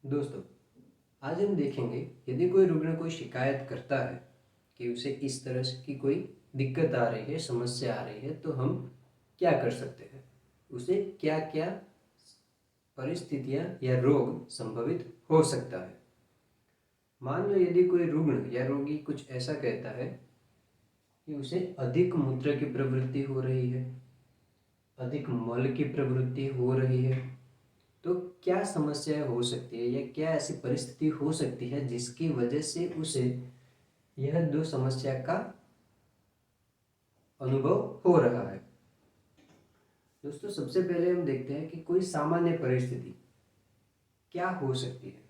दोस्तों, आज हम देखेंगे यदि कोई रुग्ण कोई शिकायत करता है कि उसे इस तरह से की कोई दिक्कत आ रही है, समस्या आ रही है, तो हम क्या कर सकते हैं, उसे क्या क्या परिस्थितियां या रोग संभवित हो सकता है। मान लो यदि कोई रुग्ण या रोगी कुछ ऐसा कहता है कि उसे अधिक मूत्र की प्रवृत्ति हो रही है, अधिक मल की प्रवृत्ति हो रही है, तो क्या समस्या हो सकती है या क्या ऐसी परिस्थिति हो सकती है जिसकी वजह से उसे यह दो समस्या का अनुभव हो रहा है। दोस्तों, सबसे पहले हम देखते हैं कि कोई सामान्य परिस्थिति क्या हो सकती है।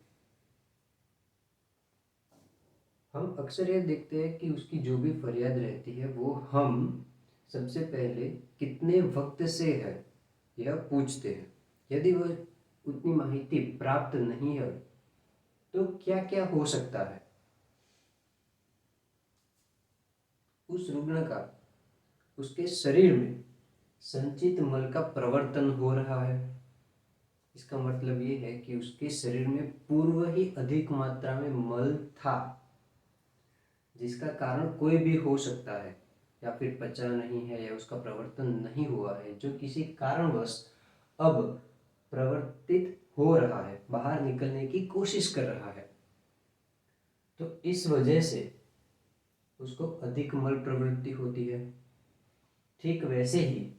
हम अक्सर यह देखते हैं कि उसकी जो भी फरियाद रहती है वो हम सबसे पहले कितने वक्त से है यह पूछते हैं। यदि वह उतनी माहिती प्राप्त नहीं है तो क्या क्या हो सकता है। उस रुग्ण का उसके शरीर में संचित मल का प्रवर्तन हो रहा है। इसका मतलब ये है कि उसके शरीर में पूर्व ही अधिक मात्रा में मल था, जिसका कारण कोई भी हो सकता है, या फिर पचा नहीं है या उसका प्रवर्तन नहीं हुआ है, जो किसी कारणवश अब प्रवर्तित हो रहा है, बाहर निकलने की कोशिश कर रहा है। तो इस वजह से उसको अधिक मल प्रवृत्ति होती है। ठीक वैसे ही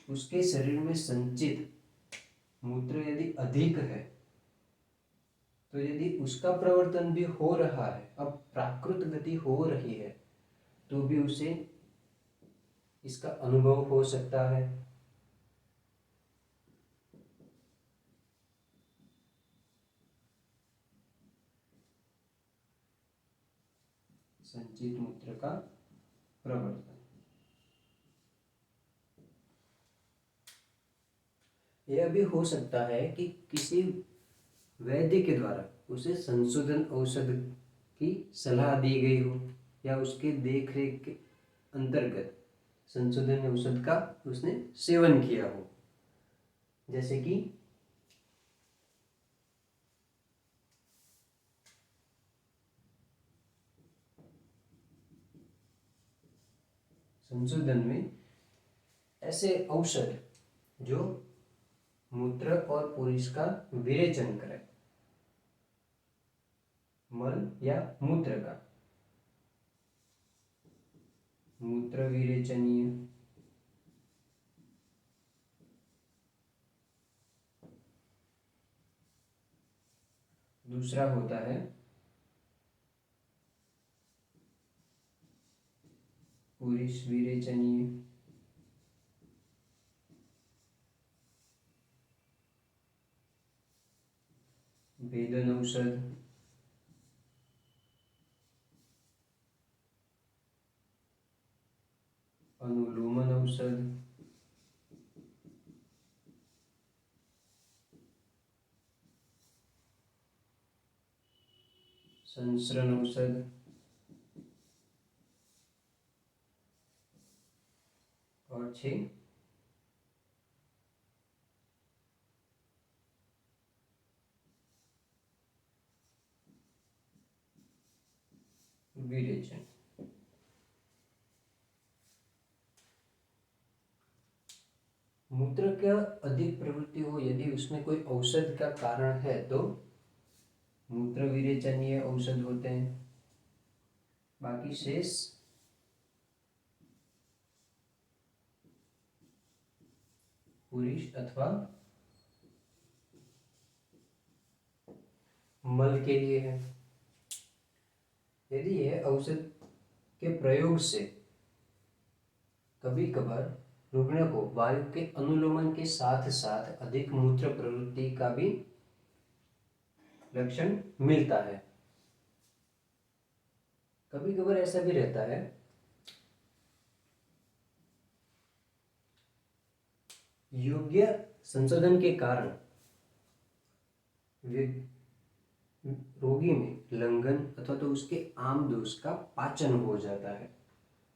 उसके शरीर में संचित मूत्र यदि अधिक है, तो यदि उसका प्रवर्तन भी हो रहा है, अब प्राकृत गति हो रही है, तो भी उसे इसका अनुभव हो सकता है। संचित मूत्र का प्रवर्तन, यह भी हो सकता है कि किसी वैद्य के द्वारा उसे संशोधन औषध की सलाह दी गई हो, या उसके देखरेख के अंतर्गत संशोधन औषध का उसने सेवन किया हो। जैसे कि संशोधन में ऐसे औषध जो मूत्र और पुरुष का विरेचन करे, मल या मूत्र का, मूत्र विरेचनीय, दूसरा होता है पुरुष विरेचनीय, वेदन औषध, अनुलोमन औषध, संसरण औषध और 6 विरेचन। मूत्र का अधिक प्रवृत्ति हो यदि उसमें कोई औषध का कारण है तो मूत्र विरेचनीय औषध होते हैं। बाकी शेष पुरुष अथवा मल के लिए है। यदि यह औषध के प्रयोग से कभी कभार रुग्ण को वायु के अनुलोमन के साथ साथ अधिक मूत्र प्रवृत्ति का भी लक्षण मिलता है। कभी कभार ऐसा भी रहता है योग्य संशोधन के कारण रोगी में लंघन अथवा तो उसके आम दोष का पाचन हो जाता है।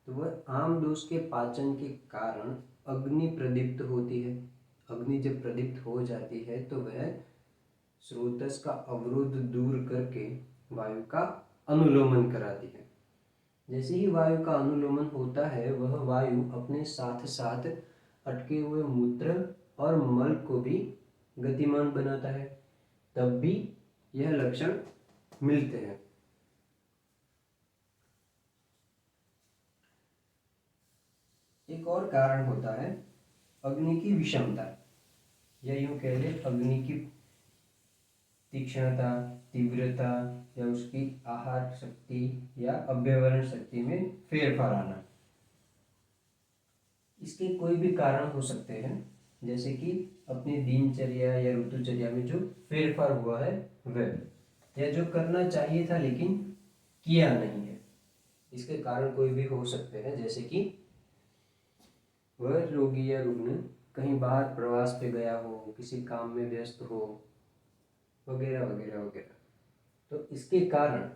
तो वह आम दोष के पाचन के कारण अग्नि प्रदीप्त होती है। अग्नि जब प्रदीप्त हो जाती है तो वह स्रोतस का अवरोध दूर करके वायु का अनुलोमन कराती है। जैसे ही वायु का अनुलोमन होता है वह वायु अपने साथ साथ अटके हुए मूत्र और मल को भी गतिमान बनाता है, तब भी यह लक्षण मिलते हैं। एक और कारण होता है अग्नि की विषमता, या यूं कह ले अग्नि की तीक्ष्णता, तीव्रता या उसकी आहार शक्ति या अभ्यवरण शक्ति में फेरफार आना। इसके कोई भी कारण हो सकते हैं, जैसे कि अपनी दिनचर्या या ऋतुचर्या में जो फेरफार हुआ है वह, या जो करना चाहिए था लेकिन किया नहीं है। इसके कारण कोई भी हो सकते हैं, जैसे कि वह रोगी या रुग्ण कहीं बाहर प्रवास पे गया हो, किसी काम में व्यस्त हो, वगैरह वगैरह वगैरह। तो इसके कारण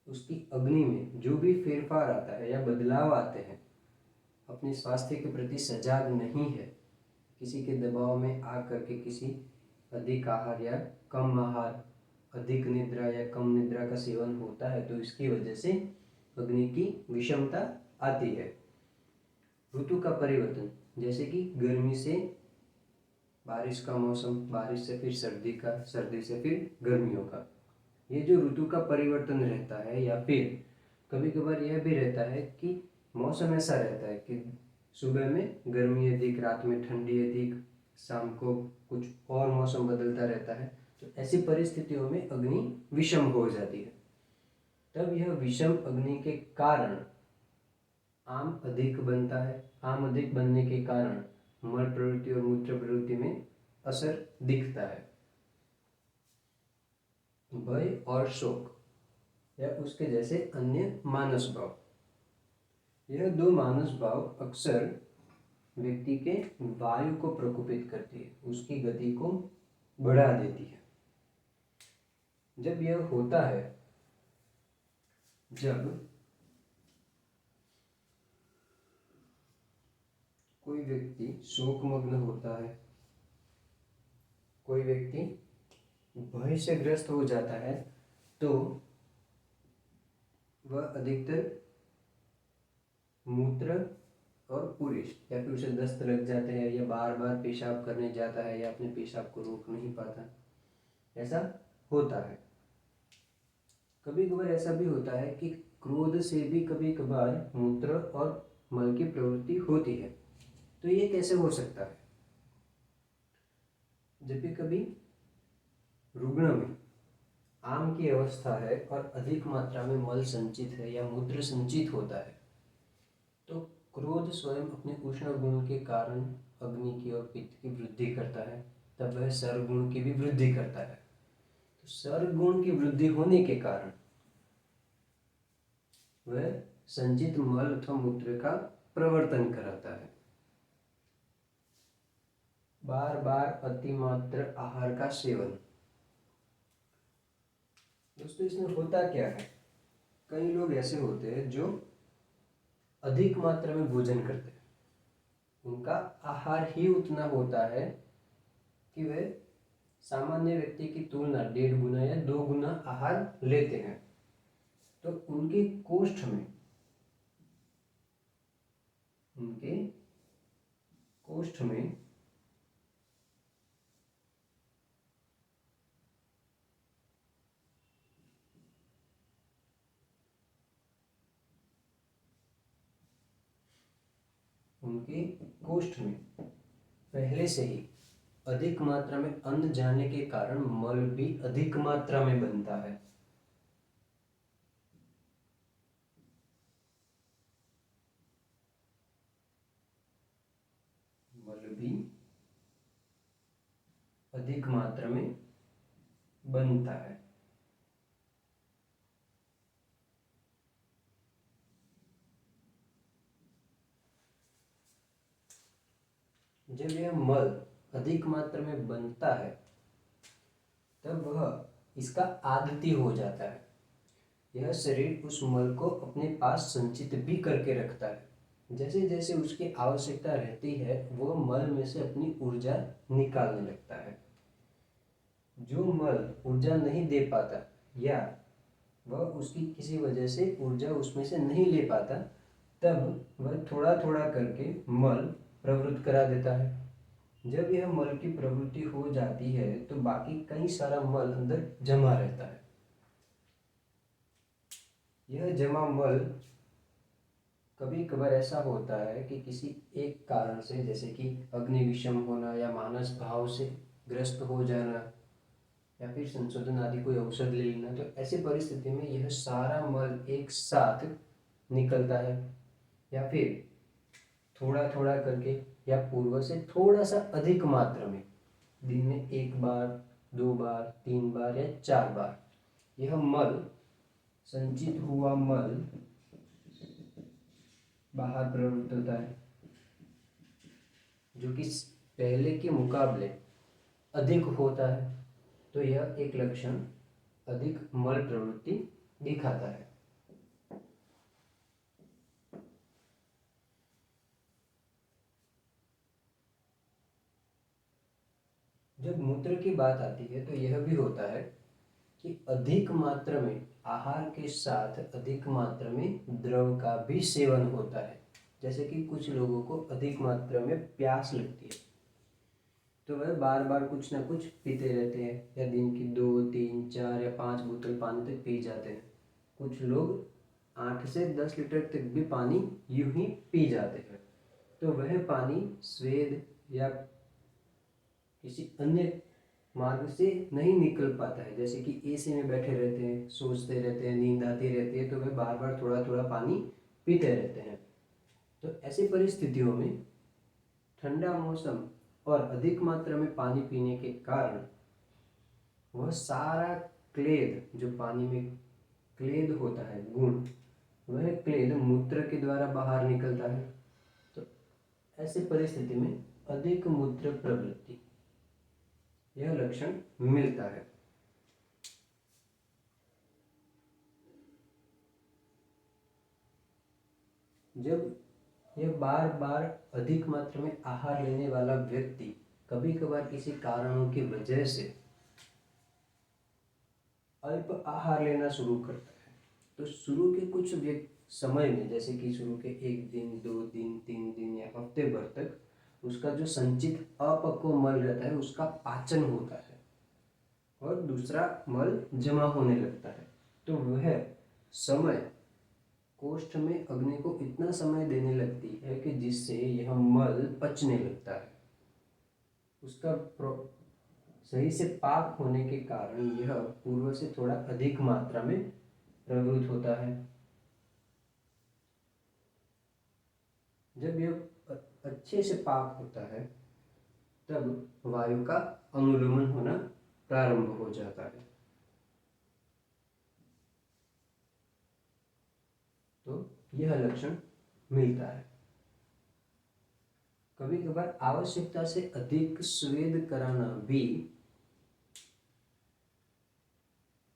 उसकी अग्नि में जो भी फेरफार आता है या बदलाव आते हैं, अपने स्वास्थ्य के प्रति सजाग नहीं है, किसी के दबाव में आकर के किसी अधिक आहार या कम आहार, अधिक निद्रा या कम निद्रा का सेवन होता है, तो इसकी वजह से अग्नि की विषमता आती है। ऋतु का परिवर्तन, जैसे कि गर्मी से बारिश का मौसम, बारिश से फिर सर्दी का, सर्दी से फिर गर्मियों का, ये जो ऋतु का परिवर्तन रहता है, या फिर कभी कभार यह भी रहता है कि मौसम ऐसा रहता है कि सुबह में गर्मी अधिक, रात में ठंडी अधिक, शाम को कुछ और मौसम बदलता रहता है। तो ऐसी परिस्थितियों में अग्नि विषम हो जाती है। तब यह विषम अग्नि के कारण आम अधिक बनता है। आम अधिक बनने के कारण मल प्रवृत्ति और मूत्र प्रवृत्ति में असर दिखता है। भय और शोक या उसके जैसे अन्य मानस भाव, यह दो मानस भाव अक्सर व्यक्ति के वायु को प्रकोपित करती है, उसकी गति को बढ़ा देती है। जब यह होता है, जब कोई व्यक्ति शोकमग्न होता है, कोई व्यक्ति भय से ग्रस्त हो जाता है, तो वह अधिकतर मूत्र और पुरुष, या फिर उसे दस्त लग जाते हैं, या बार बार पेशाब करने जाता है, या अपने पेशाब को रोक नहीं पाता, ऐसा होता है। कभी कभार ऐसा भी होता है कि क्रोध से भी कभी कभार मूत्र और मल की प्रवृत्ति होती है। तो ये कैसे हो सकता है? जब भी कभी रुग्ण में आम की अवस्था है और अधिक मात्रा में मल संचित है या मूत्र संचित होता है, तो क्रोध स्वयं अपने उष्ण गुण के कारण अग्नि की और पित्त की वृद्धि करता है, तब वह सर्वगुण की भी वृद्धि करता है। तो सर्वगुण की वृद्धि होने के कारण वह संचित मल अथवा मूत्र का प्रवर्तन कराता है। बार बार अतिमात्र आहार का सेवन, दोस्तों इसमें होता क्या है, कई लोग ऐसे होते हैं जो अधिक मात्रा में भोजन करते हैं, उनका आहार ही उतना होता है कि वे सामान्य व्यक्ति की तुलना 1.5 गुना या 2 गुना आहार लेते हैं। तो उनके कोष्ठ में पहले से ही अधिक मात्रा में अन्न जाने के कारण मल भी अधिक मात्रा में बनता है। मल भी अधिक मात्रा में बनता है। जब यह मल अधिक मात्रा में बनता है, तब वह इसका आदती हो जाता है। यह शरीर उस मल को अपने पास संचित भी करके रखता है। जैसे जैसे उसकी आवश्यकता रहती है वह मल में से अपनी ऊर्जा निकालने लगता है। जो मल ऊर्जा नहीं दे पाता या वह उसकी किसी वजह से ऊर्जा उसमें से नहीं ले पाता, तब वह थोड़ा थोड़ा करके मल प्रवृत्त करा देता है। जब यह मल की प्रवृत्ति हो जाती है तो बाकी कई सारा मल अंदर जमा रहता है। यह जमा मल कभी कभार ऐसा होता है कि किसी एक कारण से, जैसे कि अग्नि विषम होना या मानस भाव से ग्रस्त हो जाना या फिर संशोधन आदि कोई औषध ले लेना, तो ऐसी परिस्थिति में यह सारा मल एक साथ निकलता है या फिर थोड़ा थोड़ा करके या पूर्व से थोड़ा सा अधिक मात्रा में दिन में 1 बार, 2 बार, 3 बार या 4 बार यह मल, संचित हुआ मल बाहर प्रवृत्त होता है, जो कि पहले के मुकाबले अधिक होता है। तो यह एक लक्षण अधिक मल प्रवृत्ति दिखाता है। जब मूत्र की बात आती है तो यह भी होता है कि अधिक मात्रा में आहार के साथ अधिक मात्रा में द्रव का भी सेवन होता है। जैसे कि कुछ लोगों को अधिक मात्रा में प्यास लगती है तो वह बार बार कुछ ना कुछ पीते रहते हैं या दिन की 2, 3, 4 या 5 बोतल पानी तक पी जाते हैं। कुछ लोग 8 से 10 लीटर तक भी पानी यूं ही पी जाते हैं। तो वह पानी स्वेद या किसी अन्य मार्ग से नहीं निकल पाता है, जैसे कि एसी में बैठे रहते हैं, सोचते रहते हैं, नींद आती रहती है, तो वह बार बार थोड़ा थोड़ा पानी पीते रहते हैं। तो ऐसी परिस्थितियों में ठंडा मौसम और अधिक मात्रा में पानी पीने के कारण वह सारा क्लेद, जो पानी में क्लेद होता है गुण, वह क्लेद मूत्र के द्वारा बाहर निकलता है। तो ऐसी परिस्थिति में अधिक मूत्र प्रवृत्ति यह लक्षण मिलता है। जब यह बार बार अधिक मात्रा में आहार लेने वाला व्यक्ति कभी कभार किसी कारणों की वजह से अल्प आहार लेना शुरू करता है, तो शुरू के कुछ समय में, जैसे कि शुरू के 1 दिन, 2 दिन, 3 दिन या हफ्ते भर तक उसका जो संचित अपक्व मल रहता है उसका पाचन होता है और दूसरा मल जमा होने लगता है। तो वह समय कोष्ठ में अग्नि को इतना समय देने लगती है कि जिससे यह मल पचने लगता है। उसका सही से पाक होने के कारण यह पूर्व से थोड़ा अधिक मात्रा में प्रवृत्त होता है। जब यह अच्छे से पाक होता है तब वायु का अनुलोमन होना प्रारंभ हो जाता है। तो यह लक्षण मिलता है। कभी कभार आवश्यकता से अधिक स्वेद कराना भी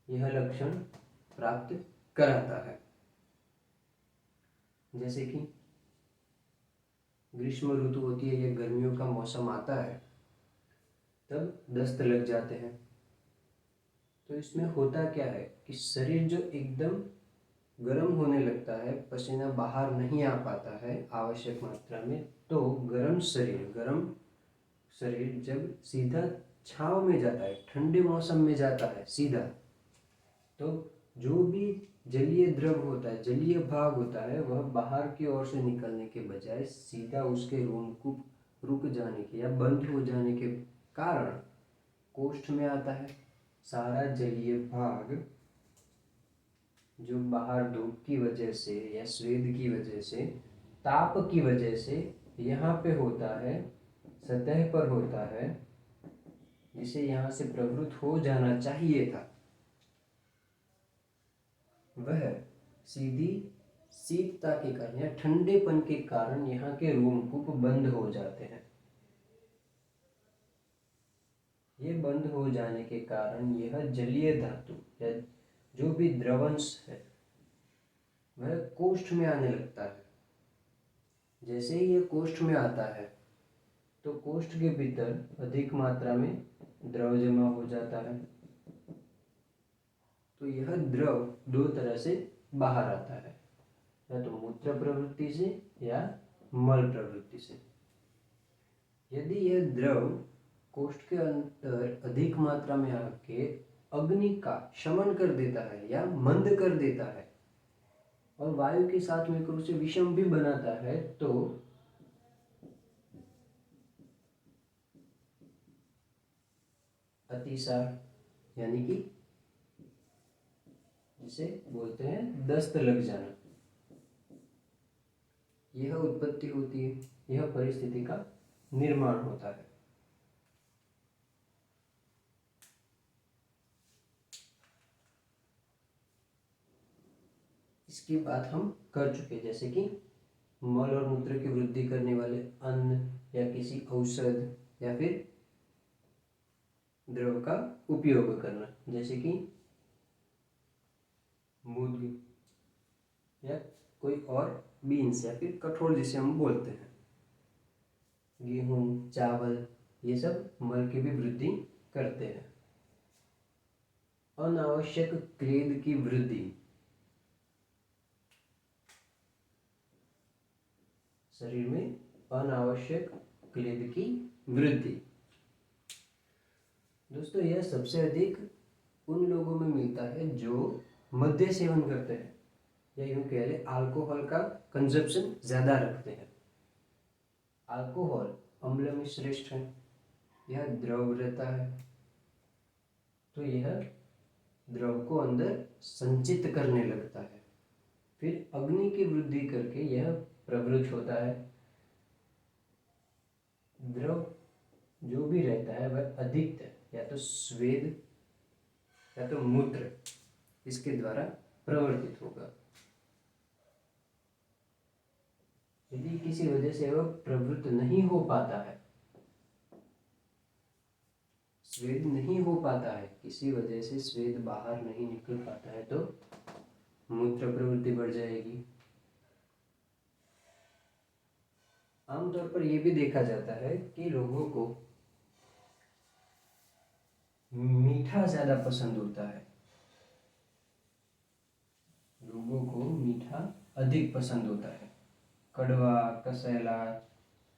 यह लक्षण प्राप्त कराता है। जैसे कि ग्रीष्म ऋतु होती है या गर्मियों का मौसम आता है, तब दस्त लग जाते हैं। तो इसमें होता क्या है कि शरीर जो एकदम गर्म होने लगता है, पसीना बाहर नहीं आ पाता है आवश्यक मात्रा में, तो गर्म शरीर जब सीधा छांव में जाता है, ठंडे मौसम में जाता है सीधा, तो जो भी जलीय द्रव होता है, जलीय भाग होता है, वह बाहर की ओर से निकलने के बजाय सीधा उसके रोमकूप रुक जाने के या बंद हो जाने के कारण कोष्ठ में आता है। सारा जलीय भाग जो बाहर धूप की वजह से या स्वेद की वजह से, ताप की वजह से यहाँ पे होता है, सतह पर होता है, जिसे यहाँ से प्रवृत्त हो जाना चाहिए था, वह सीधी शीतता के कारण या ठंडेपन के कारण यहाँ के रोमकूप बंद हो जाते हैं। ये बंद हो जाने के कारण यह जलीय धातु या जो भी द्रवंश है वह कोष्ठ में आने लगता है। जैसे ही ये कोष्ठ में आता है तो कोष्ठ के भीतर अधिक मात्रा में द्रव जमा हो जाता है। तो यह द्रव दो तरह से बाहर आता है, या तो मूत्र प्रवृत्ति से या मल प्रवृत्ति से। यदि यह द्रव कोष्ठ के अंदर अधिक मात्रा में आके अग्नि का शमन कर देता है या मंद कर देता है और वायु के साथ मिलकर उसे विषम भी बनाता है, तो अतिसार यानी कि जिसे बोलते हैं दस्त लग जाना, यह उत्पत्ति होती है, यह परिस्थिति का निर्माण होता है। इसकी बात हम कर चुके, जैसे कि मल और मूत्र की वृद्धि करने वाले अन्न या किसी औषध या फिर द्रव का उपयोग करना, जैसे कि मूंग या कोई और बीन्स या फिर कठोर जिसे हम बोलते हैं, गेहूं, चावल, ये सब मल की भी वृद्धि करते हैं। अनावश्यक क्लेद की वृद्धि, शरीर में अनावश्यक क्लेद की वृद्धि। दोस्तों, यह सबसे अधिक उन लोगों में मिलता है जो मद्य सेवन करते हैं या यूं कह ले अल्कोहल का कंजप्शन ज्यादा रखते हैं। अल्कोहल अम्ल में श्रेष्ठ है, यह द्रव रहता है, तो यह द्रव को अंदर संचित करने लगता है, फिर अग्नि की वृद्धि करके यह प्रवृत्त होता है। द्रव जो भी रहता है वह अधिकतर या तो स्वेद या तो मूत्र इसके द्वारा प्रवर्तित होगा। यदि किसी वजह से वह प्रवृत्त नहीं हो पाता है, स्वेद नहीं हो पाता है, किसी वजह से स्वेद बाहर नहीं निकल पाता है, तो मूत्र प्रवृत्ति बढ़ जाएगी। आमतौर पर यह भी देखा जाता है कि लोगों को मीठा ज्यादा पसंद होता है, लोगों को मीठा अधिक पसंद होता है, कड़वा कसैला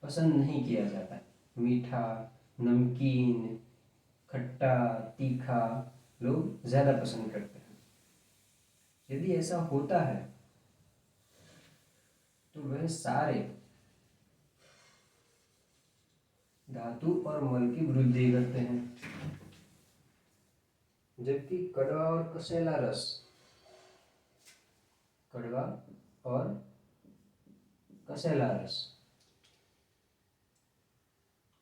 पसंद नहीं किया जाता। मीठा, नमकीन, खट्टा, तीखा लोग ज्यादा पसंद करते हैं। यदि ऐसा होता है तो वह सारे धातु और मल की वृद्धि करते हैं, जबकि कड़वा और कसैला रस, कड़वा और कसैला रस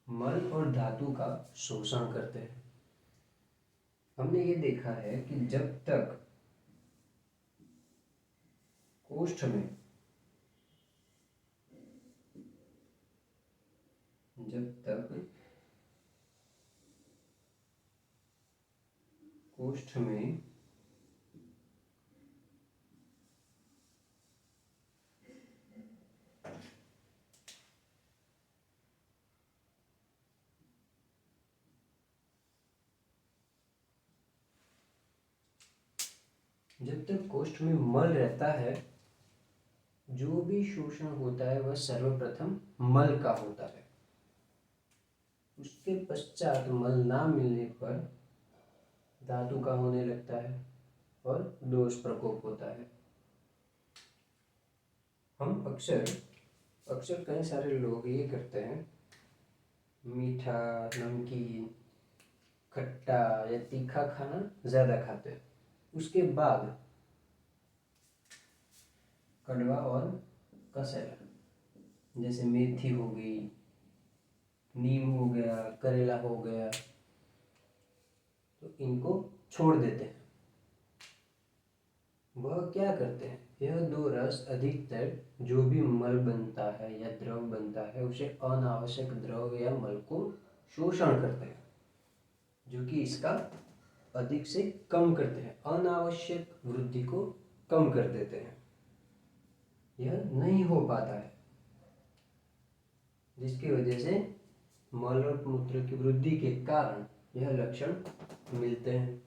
मल और धातु का शोषण करते हैं। हमने ये देखा है कि जब तक कोष्ठ में कोष्ठ में मल रहता है, जो भी शोषण होता है वह सर्वप्रथम मल का होता है। उसके पश्चात मल ना मिलने पर धातु का होने लगता है और दोष प्रकोप होता है। हम अक्सर कई सारे लोग ये करते हैं, मीठा, नमकीन, खट्टा या तीखा खाना ज़्यादा खाते हैं, उसके बाद कड़वा और कसैला, जैसे मेथी हो गई, नीम हो गया, करेला हो गया, तो इनको छोड़ देते हैं। वह क्या करते हैं, यह दो रस अधिकतर जो भी मल बनता है या द्रव बनता है उसे अनावश्यक द्रव या मल को शोषण करते हैं, जो कि इसका अधिक से कम करते हैं, अनावश्यक वृद्धि को कम कर देते हैं। यह नहीं हो पाता है, जिसकी वजह से मल और मूत्र की वृद्धि के कारण यह लक्षण मिलते हैं।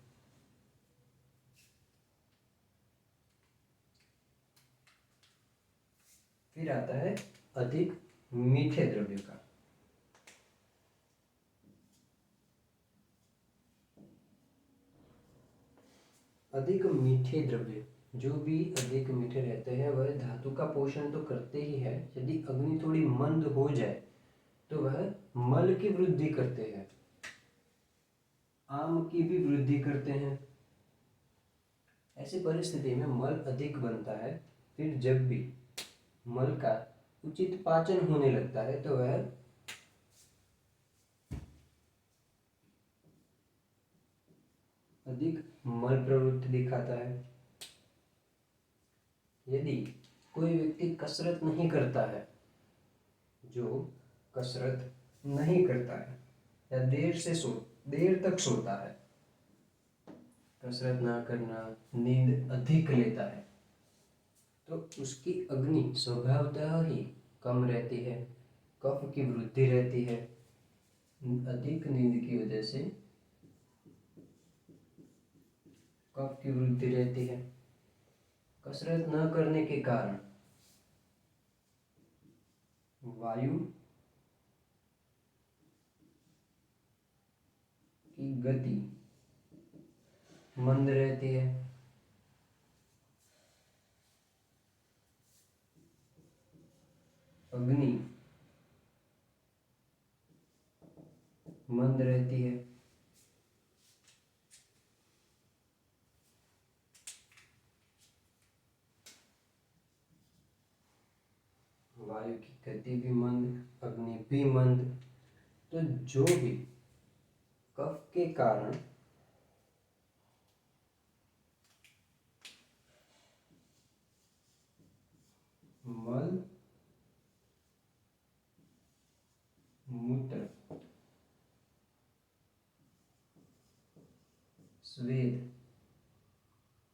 फिर आता है अधिक मीठे द्रव्य का। अधिक मीठे द्रव्य, जो भी अधिक मीठे रहते हैं वह धातु का पोषण तो करते ही है, यदि अग्नि थोड़ी मंद हो जाए तो वह मल की वृद्धि करते हैं, आम की भी वृद्धि करते हैं। ऐसी परिस्थिति में मल अधिक बनता है। फिर जब भी मल का उचित पाचन होने लगता है तो वह अधिक मल प्रवृत्ति दिखाता है। यदि कोई व्यक्ति कसरत नहीं करता है, जो कसरत नहीं करता है या देर तक सोता है, कसरत ना करना, नींद अधिक लेता है, तो उसकी अग्नि स्वभावतः ही कम रहती है, कफ की वृद्धि रहती है। अधिक नींद की वजह से कफ की वृद्धि रहती है। कसरत न करने के कारण वायु की गति मंद रहती है। अग्नि मंद रहती है। वायु की गति भी मंद, अग्नि भी मंद। तो जो भी कफ के कारण मल मूत्र स्वेद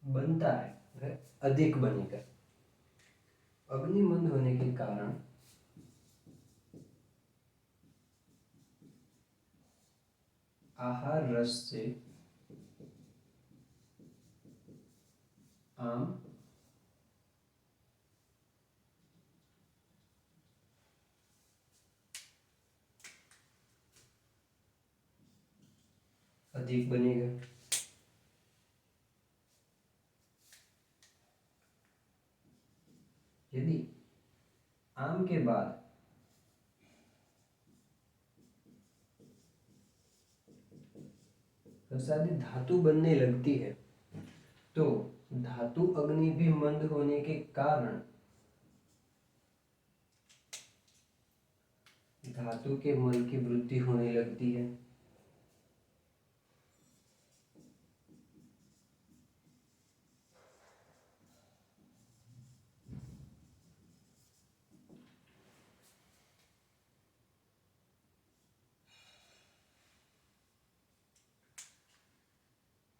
बनता है वह अधिक बनेगा। अग्नि मंद होने के कारण आहार रस से आम अधिक बनेगा। यदि आम के बाद प्रसादी धातु बनने लगती है तो धातु अग्नि भी मंद होने के कारण धातु के मल की वृद्धि होने लगती है।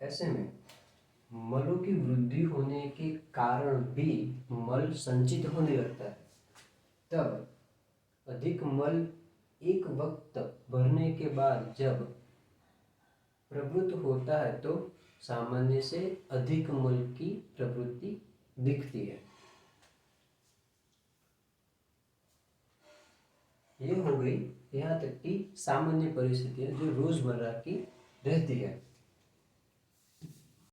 ऐसे में मलों की वृद्धि होने के कारण भी मल संचित होने लगता है। तब अधिक मल एक वक्त भरने के बाद जब प्रवृत्त होता है तो सामान्य से अधिक मल की प्रवृत्ति दिखती है। ये हो गई यहाँ तक की सामान्य परिस्थितियां जो रोजमर्रा की रहती है।